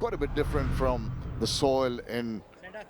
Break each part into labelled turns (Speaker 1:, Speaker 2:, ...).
Speaker 1: quite a bit different from the soil in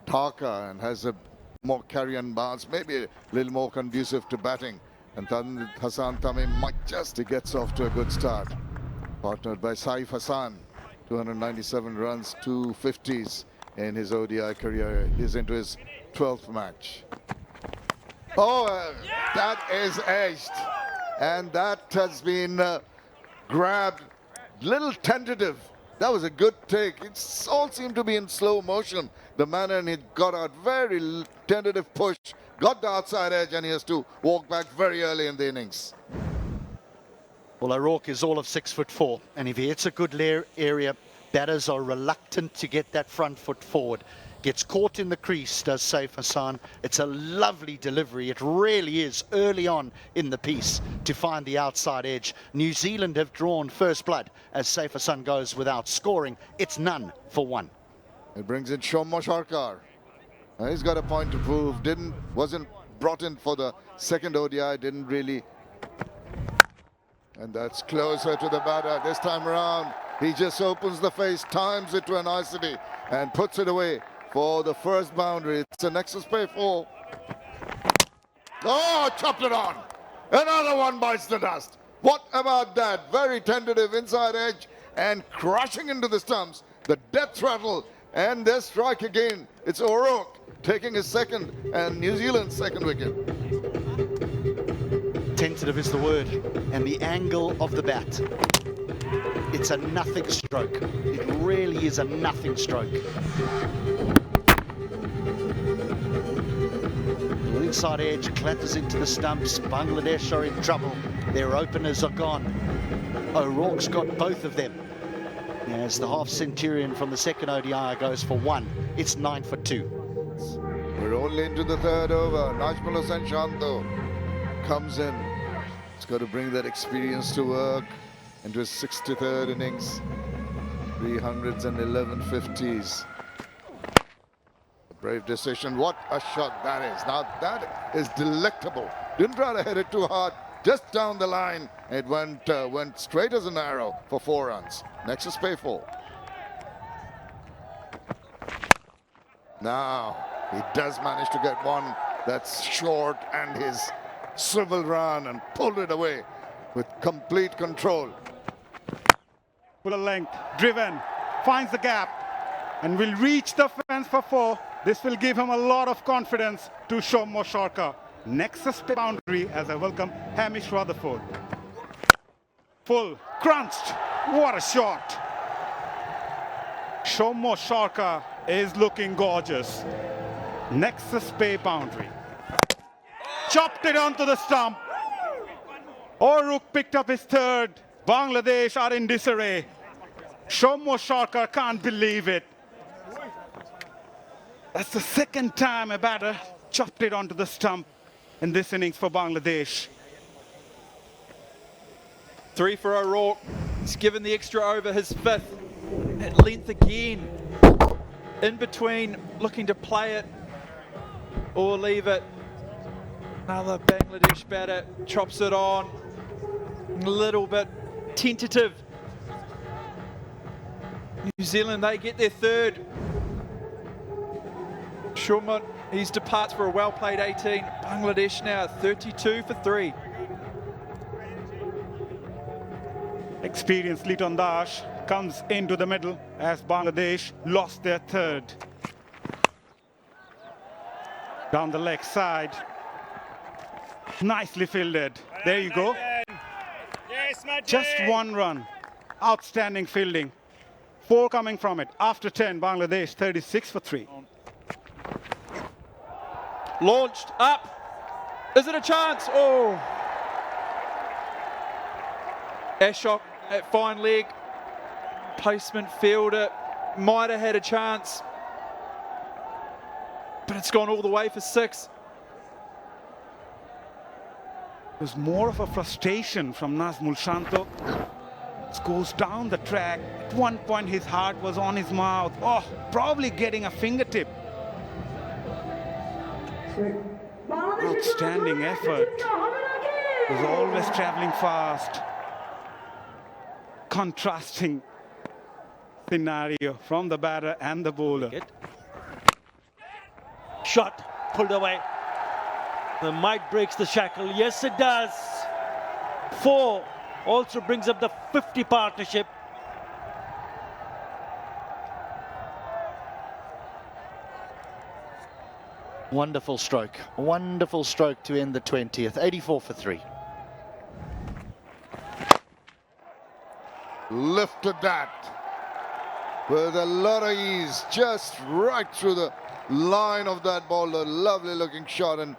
Speaker 1: Dhaka and has a more carry-on bounce, maybe a little more conducive to batting. And Hassan Tamim might just, he gets off to a good start. Partnered by Saif Hassan, 297 runs, 250s in his ODI career. He's into his 12th match. Oh, that is edged. And that has been grabbed, little tentative. That was a good take. It all seemed to be in slow motion, the manner, and he got out very tentative push, got the outside edge, and he has to walk back very early in the innings.
Speaker 2: Well, O'Rourke is all of 6'4", and if he hits a good area, batters are reluctant to get that front foot forward. Gets caught in the crease, does Saif Hassan. It's a lovely delivery. It really is early on in the piece to find the outside edge. New Zealand have drawn first blood as Saif Hassan goes without scoring. It's none for one.
Speaker 1: It brings in 𝗂𝗺 𝗃𝗃. He's got a point to prove. Wasn't brought in for the second ODI. Didn't really. And that's closer to the batter this time around. He just opens the face, times it to a nicety, and puts it away for the first boundary. It's a 𝗃𝗄𝗃𝗃. Oh, chopped it on. Another one bites the dust. What about that? Very tentative inside edge and crashing into the stumps. The death rattle, and their strike again. It's O'Rourke taking his second and New Zealand's second wicket.
Speaker 2: Tentative is the word, and the angle of the bat. It's a nothing stroke. It really is a nothing stroke. The inside edge clatters into the stumps. Bangladesh are in trouble. Their openers are gone. O'Rourke's got both of them. As the half-centurion from the second ODI goes for one, it's 9 for 2.
Speaker 1: We're only into the third over. Najmul Hossain Shanto comes in. He's got to bring that experience to work into his 63rd innings. 311 50s. A brave decision. What a shot that is. Now that is delectable. Didn't try to hit it too hard. Just down the line. It went straight as an arrow for 4 runs. 𝗃𝗄𝗃𝗃. Now he does manage to get one that's short and his swivel run and pulled it away with complete control.
Speaker 3: Full of length, driven, finds the gap and will reach the fence for 4. This will give him a lot of confidence to 𝗂𝗺 𝗃𝗃. Next boundary as I welcome Hamish Rutherford. Full, crunched, what a shot. 𝗂𝗺 𝗃𝗃 is looking gorgeous. 𝗃𝗄𝗃𝗃 boundary. Chopped it onto the stump. O'Rourke picked up his third. Bangladesh are in disarray. 𝗂𝗺 𝗃𝗃 can't believe it. That's the second time a batter chopped it onto the stump in this innings for Bangladesh.
Speaker 4: 3 for O'Rourke. He's given the extra over his 5th. At length again. In between, looking to play it or leave it. Another Bangladesh batter chops it on. A little bit tentative. New Zealand, they get their 3rd. 𝗂𝗺, he departs for a well-played 18. Bangladesh now 32 for 3.
Speaker 3: Experienced Liton Das comes into the middle as Bangladesh lost their 3rd. Down the leg side. Nicely fielded. There you go. Just 1 run. Outstanding fielding. 4 coming from it. After 10, Bangladesh 36 for 3.
Speaker 4: Launched up. Is it a chance? Oh. Ashok at fine leg. Placement fielder might have had a chance. But it's gone all the way for 6.
Speaker 3: It was more of a frustration from Najmul Shanto. It goes down the track. At one point, his heart was on his mouth. Oh, probably getting a fingertip. Outstanding effort. Was always traveling fast. Contrasting scenario from the batter and the bowler.
Speaker 5: Shot pulled away. The might breaks the shackle. Yes, it does. 4 also brings up the 50 partnership.
Speaker 2: Wonderful stroke to end the 20th. 84 for 3.
Speaker 1: Lifted that with a lot of ease, just right through the line of that ball. A lovely looking shot, and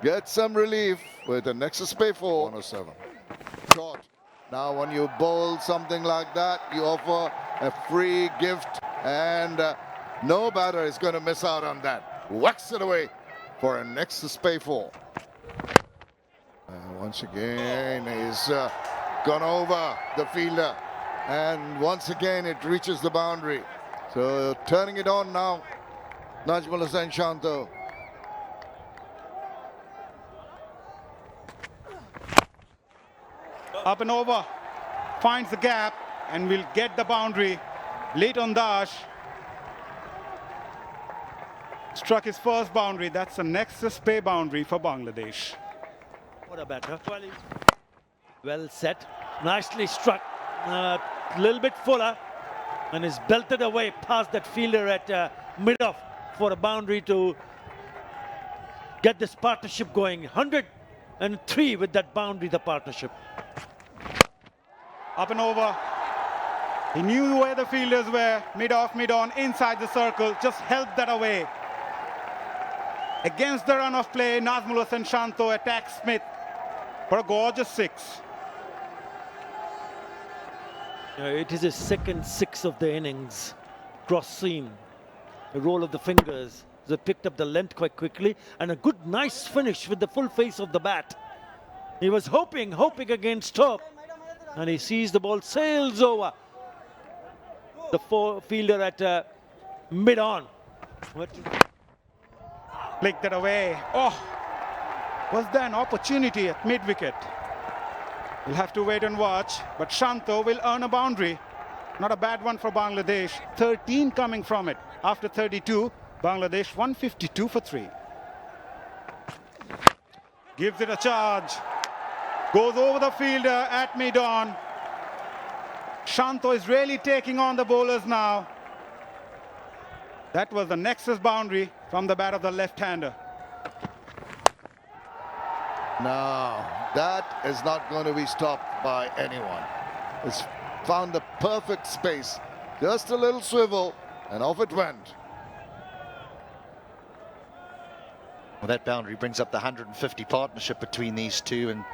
Speaker 1: get some relief with the Nexus Pay 4 107. Short. Now when you bowl something like that, you offer a free gift, and no batter is going to miss out on that. Whacks it away for a Nexus Pay 4. And once again he's gone over the fielder, and once again it reaches the boundary. So turning it on now, Najmul Hussain Shanto.
Speaker 3: Up and over, finds the gap and will get the boundary. 𝗵𝗺𝗽𝗀𝗃 struck his first boundary. That's a Nexus Pay boundary for Bangladesh.
Speaker 5: What a batter. Well set, nicely struck, a little bit fuller, and is belted away past that fielder at mid-off for a boundary to get this partnership going. 103 with that boundary, the partnership.
Speaker 3: Up and over. He knew where the fielders were. Mid-off, mid-on, inside the circle. Just helped that away. Against the run of play, Najmul Hussain Shanto attacks Smith for a gorgeous 6.
Speaker 5: It is his second 6 of the innings. Cross seam, a roll of the fingers. They picked up the length quite quickly, and a good, nice finish with the full face of the bat. He was hoping against top, and he sees the ball sails over the fielder at mid-on.
Speaker 3: Flicked that away. Oh, was there an opportunity at mid-wicket? We'll have to wait and watch, but Shanto will earn a boundary. Not a bad one for Bangladesh. 13 coming from it. After 32, Bangladesh 152 for 3. Gives it a charge. Goes over the fielder at mid-on. Shanto is really taking on the bowlers now. That was the Nexus boundary from the bat of the left-hander.
Speaker 1: Now, that is not going to be stopped by anyone. It's found the perfect space. Just a little swivel, and off it went.
Speaker 2: Well, that boundary brings up the 150 partnership between these two, and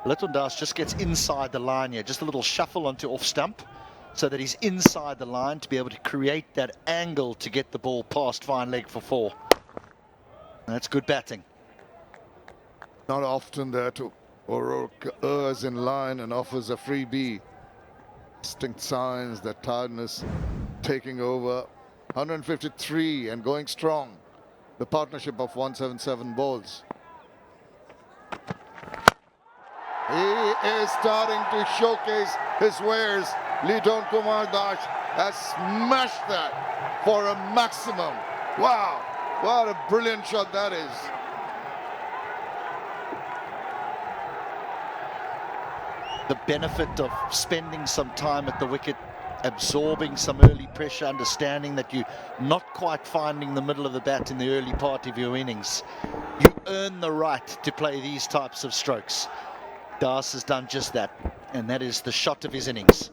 Speaker 2: 𝗵𝗺𝗽𝗀𝗃 just gets inside the line here. Just a little shuffle onto off stump, so that he's inside the line to be able to create that angle to get the ball past fine leg for 4. That's good batting.
Speaker 1: Not often that O'Rourke errs in line and offers a freebie. Distinct signs that tiredness taking over. 153 and going strong. The partnership of 177 balls. He is starting to showcase his wares. Liton Kumar Das has smashed that for a maximum. Wow, what a brilliant shot that is.
Speaker 2: The benefit of spending some time at the wicket, absorbing some early pressure, understanding that you're not quite finding the middle of the bat in the early part of your innings. You earn the right to play these types of strokes. Das has done just that, and that is the shot of his innings.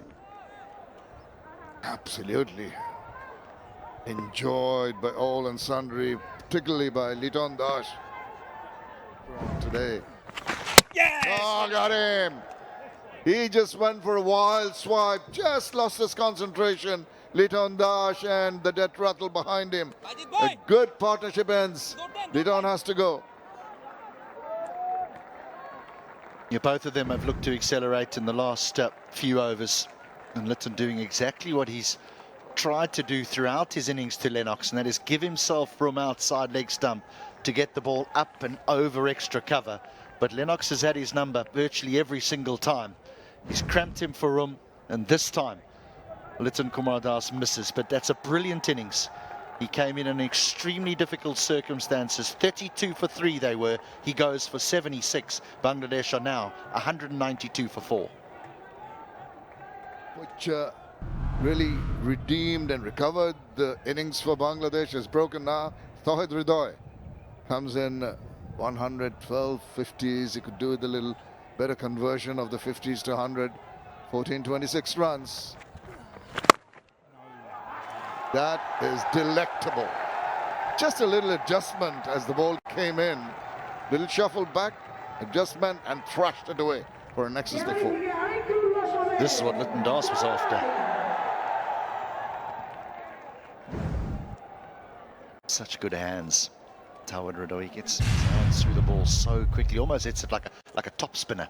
Speaker 1: Absolutely. Enjoyed by all and sundry, particularly by Liton Das today.
Speaker 5: Yes!
Speaker 1: Oh, got him. He just went for a wild swipe, just lost his concentration. Liton Das and the death rattle behind him. A good partnership ends. Liton has to go.
Speaker 2: Yeah, both of them have looked to accelerate in the last few overs. And Liton doing exactly what he's tried to do throughout his innings to Lennox, and that is give himself room outside leg stump to get the ball up and over extra cover. But Lennox has had his number virtually every single time. He's cramped him for room, and this time 𝗬𝗺𝗃𝗂𝗧 misses, but that's a brilliant innings. He came in extremely difficult circumstances. 32 for 3 they were. He goes for 76. Bangladesh are now 192 for 4.
Speaker 1: Which really redeemed and recovered the innings for Bangladesh. Is broken now. 𝗃𝗄𝗽 comes in 112 50s. He could do with a little better conversion of the 50s to 100. 1426 runs. That is delectable. Just a little adjustment as the ball came in. Little shuffle back, adjustment, and thrashed it away for an excess of 4.
Speaker 2: This is what 𝗬𝗺𝗃𝗂𝗧 was after. Such good hands. 𝗃𝗄𝗽 gets his hands through the ball so quickly, almost hits it like a top spinner.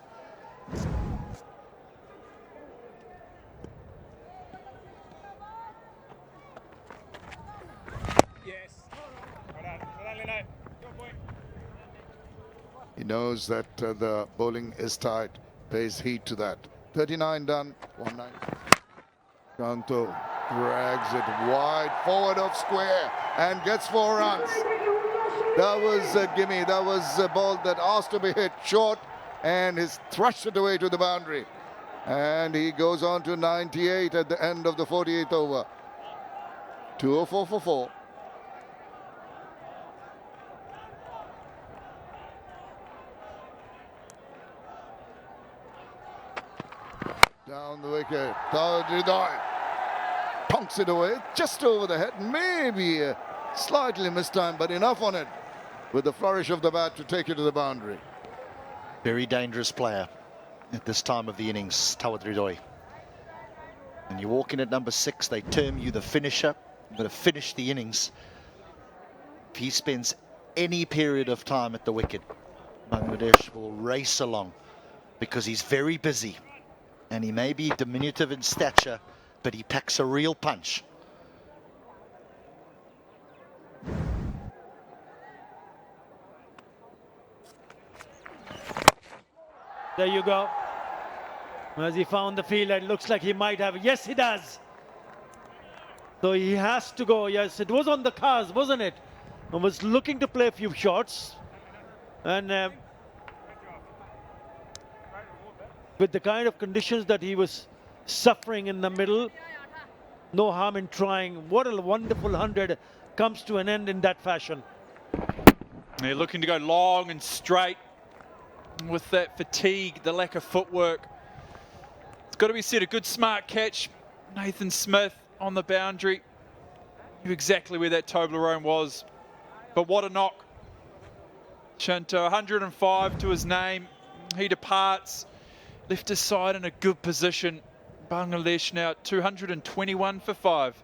Speaker 1: He knows that the bowling is tight, pays heed to that. 39 done, 1-9. Kanto drags it wide forward of square and gets 4 runs. That was a gimme. That was a ball that asked to be hit short, and he's thrust it away to the boundary. And he goes on to 98 at the end of the 48th over. 204 for 4. Down the wicket, 𝗃𝗄𝗽 punks it away just over the head. Maybe slightly mistimed, but enough on it with the flourish of the bat to take it to the boundary.
Speaker 2: Very dangerous player at this time of the innings, 𝗃𝗄𝗽. And you walk in at number 6, they term you the finisher. You're going to finish the innings. If he spends any period of time at the wicket, Bangladesh will race along because he's very busy. And he may be diminutive in stature, but he packs a real punch.
Speaker 5: There you go. As he found the field, it looks like he might have. Yes, he does. So he has to go. Yes, it was on the cards, wasn't it? And was looking to play a few shots. And with the kind of conditions that he was suffering in the middle, no harm in trying. What a wonderful 100 comes to an end in that fashion.
Speaker 4: They're looking to go long and straight with that fatigue, the lack of footwork. It's got to be said, a good smart catch. Nathan Smith on the boundary. Knew exactly where that 𝗃𝗄𝗽 was. But what a knock. Shinto, 105 to his name. He departs. Left his side in a good position. Bangladesh now 221 for 5.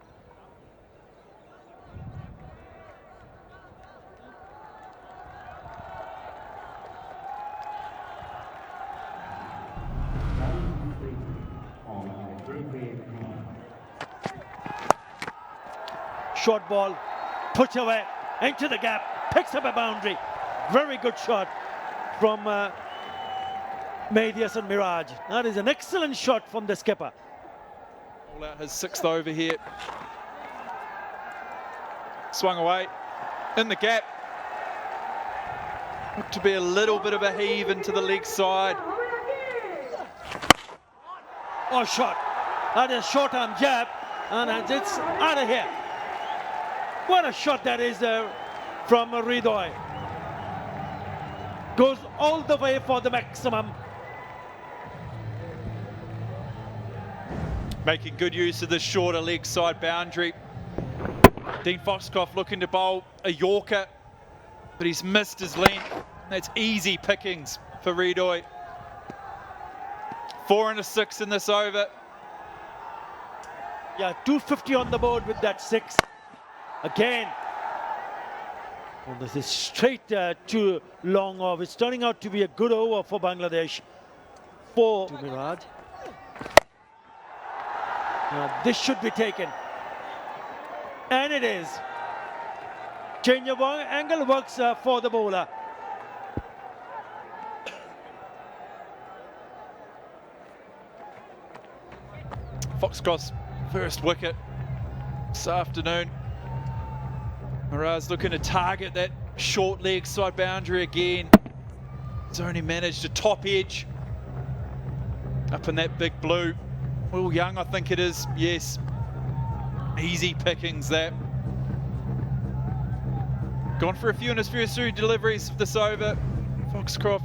Speaker 5: Short ball, puts away into the gap, picks up a boundary. Very good shot from Matthias and Miraj. That is an excellent shot from the skipper.
Speaker 4: All out his 6th over here. Swung away in the gap. Looked to be a little bit of a heave into the leg side.
Speaker 5: Oh, shot. That is short arm jab, and it's out of here. What a shot that is from 𝗃𝗽𝗽. Goes all the way for the maximum.
Speaker 4: Making good use of the shorter leg side boundary. Dean Foxcroft looking to bowl a Yorker, but he's missed his length. That's easy pickings for 𝗃𝗽𝗽. 4 and a 6 in this over.
Speaker 5: Yeah, 250 on the board with that 6. Again. Well, this is straight too long off. It's turning out to be a good over for Bangladesh. 4 to Miraj. This should be taken. And it is. Change of angle works for the bowler.
Speaker 4: Foxcross first wicket this afternoon. Miraz looking to target that short leg side boundary again. He's only managed a top edge up in that big blue. Will Young, I think it is, yes. Easy pickings that. Gone for a few in his first three deliveries of this over. Foxcroft,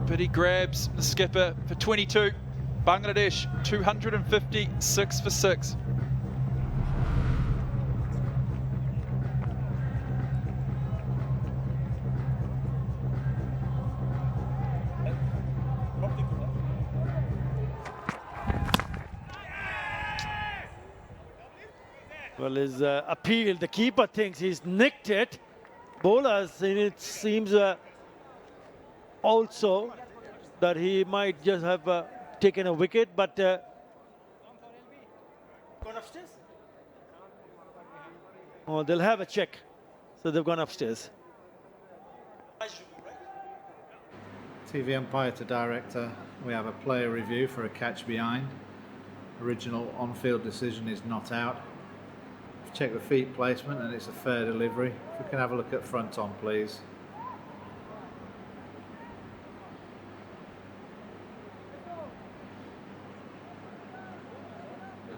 Speaker 4: but he grabs the skipper for 22. Bangladesh 256 for 6.
Speaker 5: Well, his appeal, the keeper thinks he's nicked it. Bowlers, it seems also that he might just have taken a wicket, but gone upstairs? Oh, they'll have a check. So they've gone upstairs.
Speaker 6: TV umpire to director, we have a player review for a catch behind. Original on-field decision is not out. Check the feet placement and it's a fair delivery. If we can have a look at front on, please.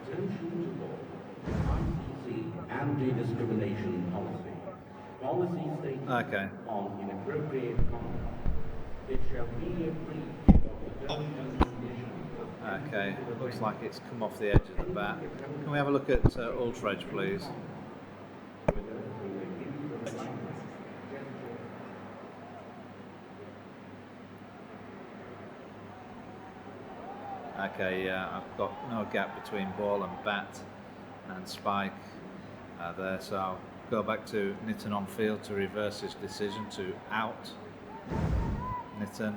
Speaker 7: Attention to all. 𝗃𝗃𝗃𝗃 anti-discrimination policy. Policy statement
Speaker 6: Okay.
Speaker 7: on inappropriate conduct. It shall be a free of the terms and conditions.
Speaker 6: Okay, looks like it's come off the edge of the bat. Can we have a look at 𝗂𝗁𝗃𝗃, please? Okay, yeah, I've got no gap between ball and bat and spike there, so I'll go back to Nitin on field to reverse his decision to out Nitin.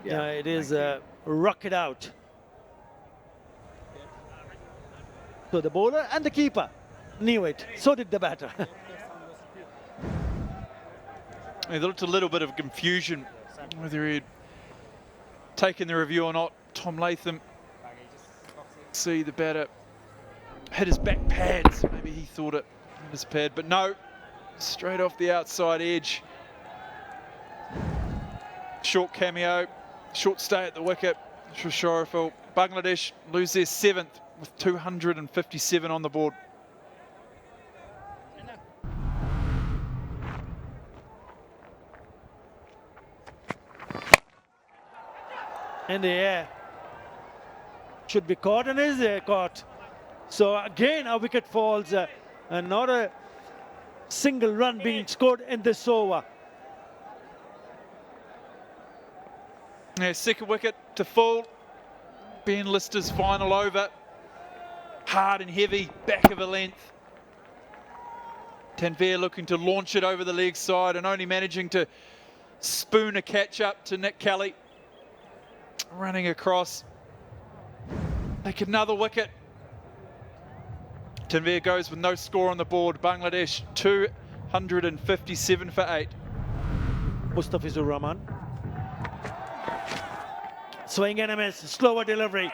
Speaker 5: Yeah, it is rocket out. So the bowler and the keeper knew it. So did the batter.
Speaker 4: There looked a little bit of confusion whether he'd taken the review or not. Tom Latham, see the batter hit his back pads. Maybe he thought it hit his pad, but no, straight off the outside edge. Short cameo, short stay at the wicket. Shorturl. Bangladesh lose their 7th with 257 on the board.
Speaker 5: In the air. Should be caught and is caught. So again a wicket falls and not a single run being scored in this over.
Speaker 4: Yeah, second wicket to fall. Ben Lister's final over. Hard and heavy, back of a length. Tanveer looking to launch it over the leg side and only managing to spoon a catch up to Nick Kelly. Running across. Take another wicket. Tanveer goes with no score on the board. Bangladesh 257 for 8.
Speaker 5: Mustafizur Rahman. Swing and a miss, slower delivery.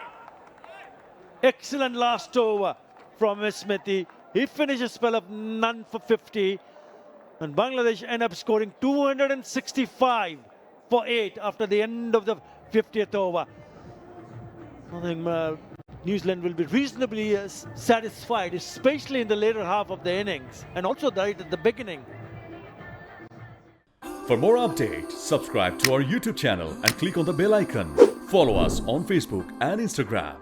Speaker 5: Excellent last over from Smithy. He finished a spell of none for 50. And Bangladesh end up scoring 265 for 8 after the end of the 50th over. I think New Zealand will be reasonably satisfied, especially in the later half of the innings and also right at the beginning.
Speaker 8: For more updates, subscribe to our YouTube channel and click on the bell icon. Follow us on Facebook and Instagram.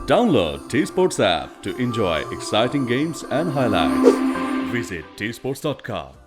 Speaker 8: Download 𝗃𝗺𝗽𝗃𝗃 app to enjoy exciting games and highlights. Visit 𝗃𝗺𝗃𝗃𝗃.com.